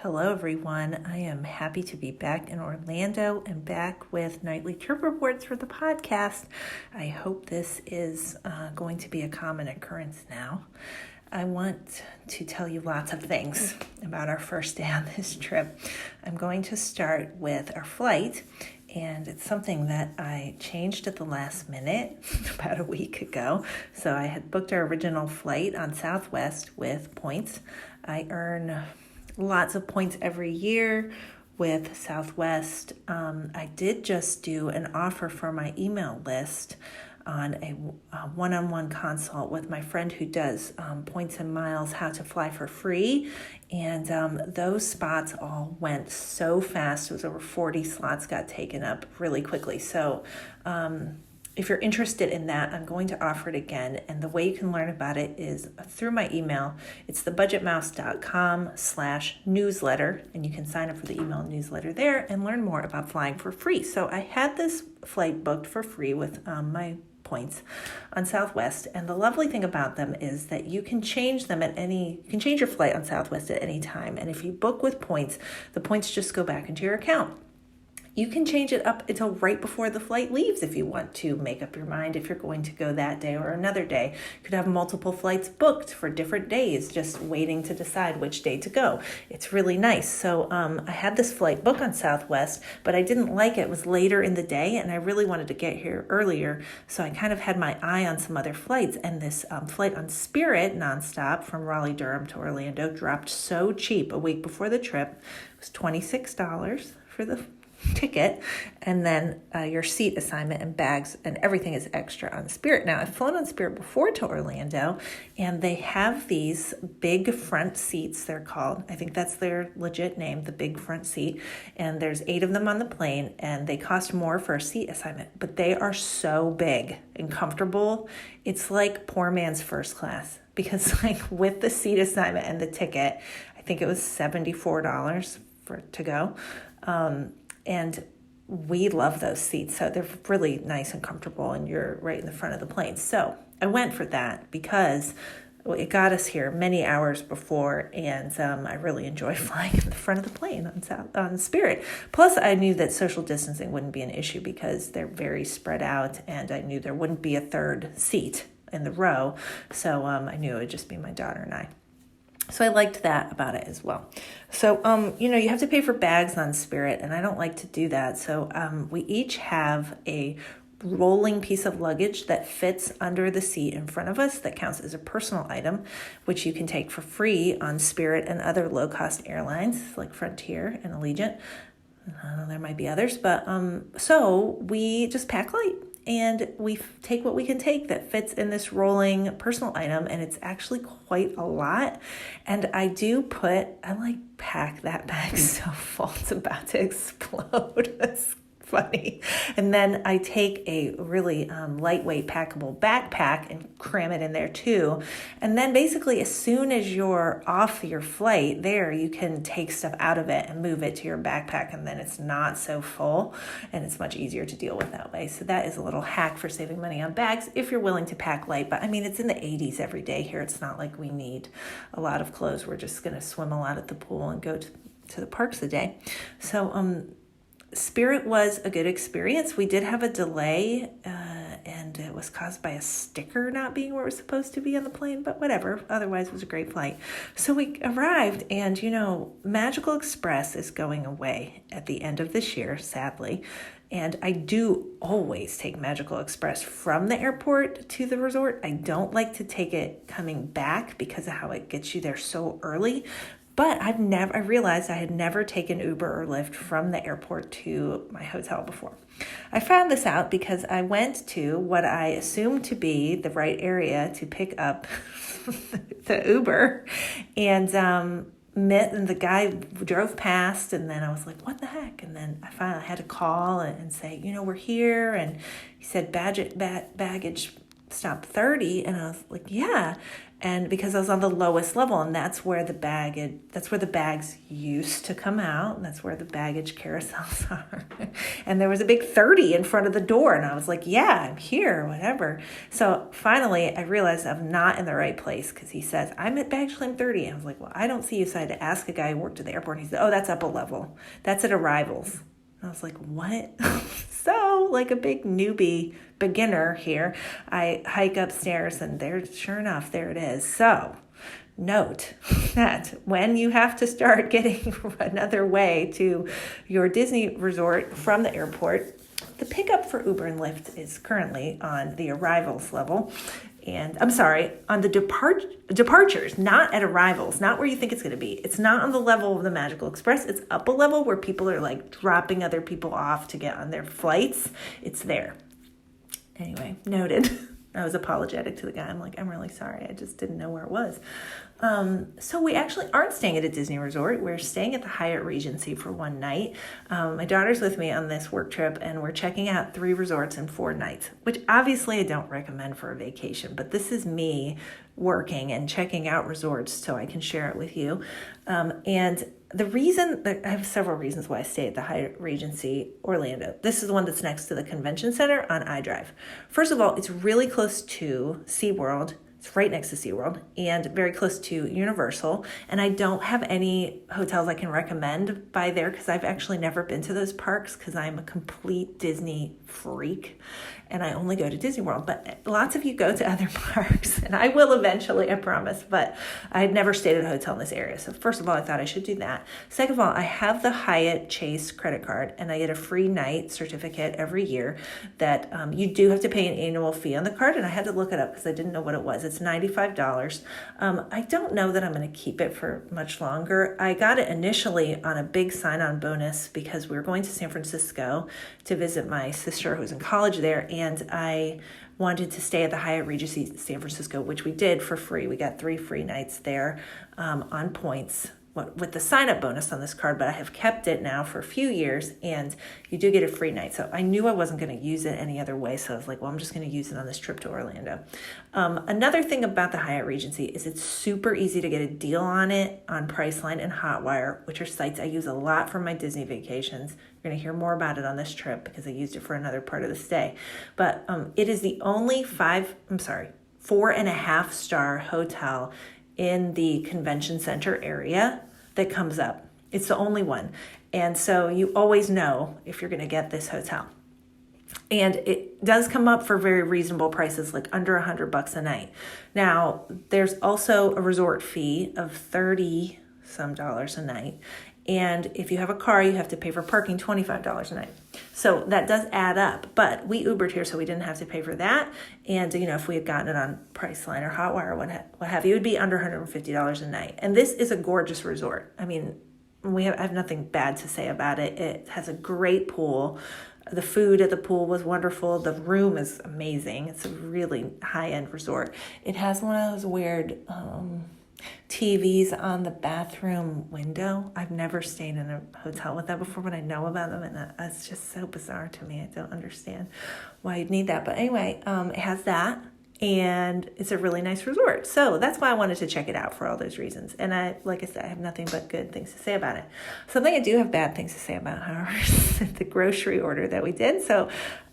Hello, everyone. I am happy to be back in Orlando and back with nightly trip reports for the podcast. I hope this is going to be a common occurrence now. I want to tell you lots of things about our first day on this trip. I'm going to start with our flight, and it's something that I changed at the last minute about a week ago. So I had booked our original flight on Southwest with points. I earn lots of points every year with Southwest. I did just do an offer for my email list on a one-on-one consult with my friend who does points and miles, how to fly for free. And those spots all went so fast. It was over 40 slots got taken up really quickly. So if you're interested in that, I'm going to offer it again. And the way you can learn about it is through my email. It's thebudgetmouse.com/newsletter. And you can sign up for the email newsletter there and learn more about flying for free. So I had this flight booked for free with my points on Southwest. And the lovely thing about them is that you can change them you can change your flight on Southwest at any time. And if you book with points, the points just go back into your account. You can change it up until right before the flight leaves if you want to make up your mind if you're going to go that day or another day. You could have multiple flights booked for different days, just waiting to decide which day to go. It's really nice. So I had this flight booked on Southwest, but I didn't like it. It was later in the day, and I really wanted to get here earlier. So I kind of had my eye on some other flights, and this flight on Spirit nonstop from Raleigh-Durham to Orlando dropped so cheap a week before the trip. It was $26 for the ticket, and then your seat assignment and bags and everything is extra on Spirit. Now, I've flown on Spirit before to Orlando, and they have these big front seats, they're called. I think that's their legit name, the big front seat. And there's 8 of them on the plane, and they cost more for a seat assignment, but they are so big and comfortable. It's like poor man's first class, because like with the seat assignment and the ticket, I think it was $74 to go. And we love those seats. So they're really nice and comfortable, and you're right in the front of the plane. So I went for that because it got us here many hours before, and I really enjoy flying in the front of the plane on Spirit. Plus, I knew that social distancing wouldn't be an issue because they're very spread out, and I knew there wouldn't be a third seat in the row. So I knew it would just be my daughter and I. So I liked that about it as well. So, you have to pay for bags on Spirit, and I don't like to do that. So we each have a rolling piece of luggage that fits under the seat in front of us that counts as a personal item, which you can take for free on Spirit and other low-cost airlines like Frontier and Allegiant. There might be others, but so we just pack light. And we take what we can take that fits in this rolling personal item, and it's actually quite a lot. And I pack that bag so full it's about to explode. It's funny. And then I take a really lightweight packable backpack and cram it in there too. And then basically as soon as you're off your flight there, you can take stuff out of it and move it to your backpack, and then it's not so full and it's much easier to deal with that way. So that is a little hack for saving money on bags if you're willing to pack light. But I mean, it's in the 80s every day here. It's not like we need a lot of clothes. We're just going to swim a lot at the pool and go to the parks a day. So Spirit was a good experience. We did have a delay, and it was caused by a sticker not being where it was supposed to be on the plane, but whatever. Otherwise, it was a great flight. So we arrived, and, Magical Express is going away at the end of this year, sadly. And I do always take Magical Express from the airport to the resort. I don't like to take it coming back because of how it gets you there so early. But I realized I had never taken Uber or Lyft from the airport to my hotel before. I found this out because I went to what I assumed to be the right area to pick up the Uber, and the guy drove past, and then I was like, what the heck? And then I finally had to call and say, we're here. And he said, baggage stop 30. And I was like, yeah. And because I was on the lowest level, and that's where the bags used to come out. That's where the baggage carousels are. And there was a big 30 in front of the door. And I was like, yeah, I'm here, whatever. So finally, I realized I'm not in the right place because he says, I'm at baggage claim 30. I was like, well, I don't see you. So I had to ask a guy who worked at the airport. And he said, oh, that's up a level. That's at arrivals. And I was like, what? So, like a big newbie beginner here, I hike upstairs and sure enough, there it is. So, note that when you have to start getting another way to your Disney resort from the airport, the pickup for Uber and Lyft is currently on the arrivals level. And I'm sorry, on the departures, not at arrivals, not where you think it's going to be. It's not on the level of the Magical Express. It's up a level where people are like dropping other people off to get on their flights. It's there. Anyway, noted. I was apologetic to the guy. I'm like, I'm really sorry. I just didn't know where it was. So we actually aren't staying at a Disney resort. We're staying at the Hyatt Regency for one night. My daughter's with me on this work trip, and we're checking out 3 resorts in 4 nights, which obviously I don't recommend for a vacation, but this is me working and checking out resorts so I can share it with you. And the reason that I have several reasons why I stay at the Hyatt Regency Orlando. This is the one that's next to the convention center on iDrive. First of all, it's really close to SeaWorld. It's right next to SeaWorld and very close to Universal. And I don't have any hotels I can recommend by there because I've actually never been to those parks because I'm a complete Disney freak and I only go to Disney World. But lots of you go to other parks, and I will eventually, I promise. But I had never stayed at a hotel in this area. So first of all, I thought I should do that. Second of all, I have the Hyatt Chase credit card, and I get a free night certificate every year that you do have to pay an annual fee on the card. And I had to look it up because I didn't know what it was. It's $95. I don't know that I'm going to keep it for much longer. I got it initially on a big sign-on bonus because we were going to San Francisco to visit my sister who's in college there, and I wanted to stay at the Hyatt Regency San Francisco, which we did for free. We got 3 free nights there on points with the sign-up bonus on this card, but I have kept it now for a few years, and you do get a free night. So I knew I wasn't going to use it any other way, so I was like, well, I'm just going to use it on this trip to Orlando. Another thing about the Hyatt Regency is it's super easy to get a deal on it on Priceline and Hotwire, which are sites I use a lot for my Disney vacations. You're going to hear more about it on this trip because I used it for another part of the stay. But it is the only 4.5-star hotel in the convention center area that comes up. It's the only one. And so you always know if you're going to get this hotel. And it does come up for very reasonable prices, like under $100 a night. Now, there's also a resort fee of $30 some a night. And if you have a car, you have to pay for parking $25 a night. So that does add up. But we Ubered here, so we didn't have to pay for that. And, if we had gotten it on Priceline or Hotwire or what have you, it would be under $150 a night. And this is a gorgeous resort. I mean, I have nothing bad to say about it. It has a great pool. The food at the pool was wonderful. The room is amazing. It's a really high-end resort. It has one of those weird TVs on the bathroom window. I've never stayed in a hotel with that before, but I know about them, and it's just so bizarre to me. I don't understand why you'd need that. But anyway, it has that, and it's a really nice resort. So that's why I wanted to check it out for all those reasons. And like I said, I have nothing but good things to say about it. Something I do have bad things to say about, however, is the grocery order that we did. So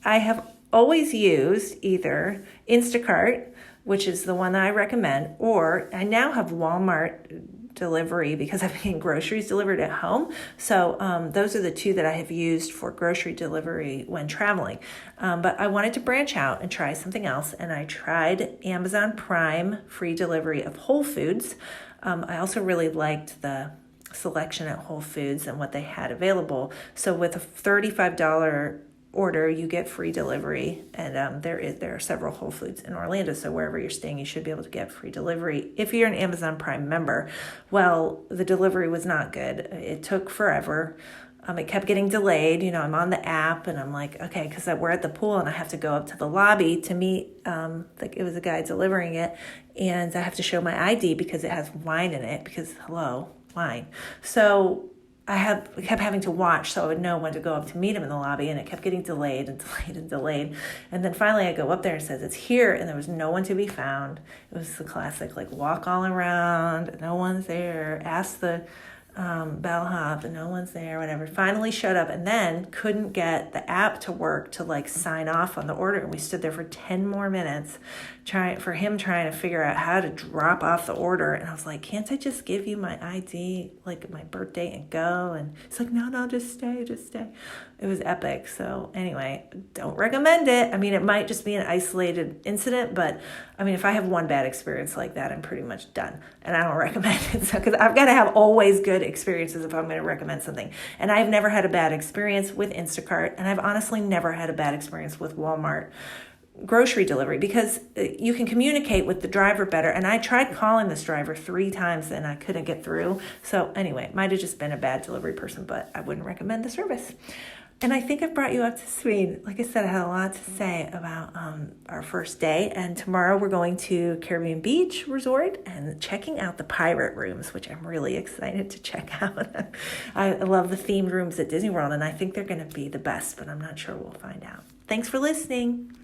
I have always used either Instacart, which is the one that I recommend, or I now have Walmart delivery because I'm getting groceries delivered at home. So those are the 2 that I have used for grocery delivery when traveling. But I wanted to branch out and try something else, and I tried Amazon Prime free delivery of Whole Foods. I also really liked the selection at Whole Foods and what they had available. So with a $35 order, you get free delivery, and there are several Whole Foods in Orlando, so wherever you're staying, you should be able to get free delivery if you're an Amazon Prime member. Well, the delivery was not good. It took forever. It kept getting delayed. I'm on the app, and I'm like, okay, because we're at the pool, and I have to go up to the lobby to meet, it was a guy delivering it, and I have to show my ID because it has wine in it, because, hello, wine. So kept having to watch so I would know when to go up to meet him in the lobby, and it kept getting delayed and delayed and delayed. And then finally I go up there and it says it's here, and there was no one to be found. It was the classic, like, walk all around, no one's there, ask the bellhop, and no one's there, whatever. Finally showed up, and then couldn't get the app to work to like sign off on the order. And we stood there for 10 more minutes trying to figure out how to drop off the order. And I was like, can't I just give you my ID, like my birth date, and go? And it's like, no, just stay. It was epic. So anyway, don't recommend it. I mean, it might just be an isolated incident, but I mean, if I have one bad experience like that, I'm pretty much done, and I don't recommend it. So, because I've got to have always good experiences if I'm going to recommend something. And I've never had a bad experience with Instacart, and I've honestly never had a bad experience with Walmart grocery delivery, because you can communicate with the driver better. And I tried calling this driver 3 times and I couldn't get through. So anyway, it might have just been a bad delivery person, but I wouldn't recommend the service. And I think I've brought you up to speed. Like I said, I had a lot to say about our first day. And tomorrow we're going to Caribbean Beach Resort and checking out the pirate rooms, which I'm really excited to check out. I love the themed rooms at Disney World, and I think they're going to be the best, but I'm not sure. We'll find out. Thanks for listening.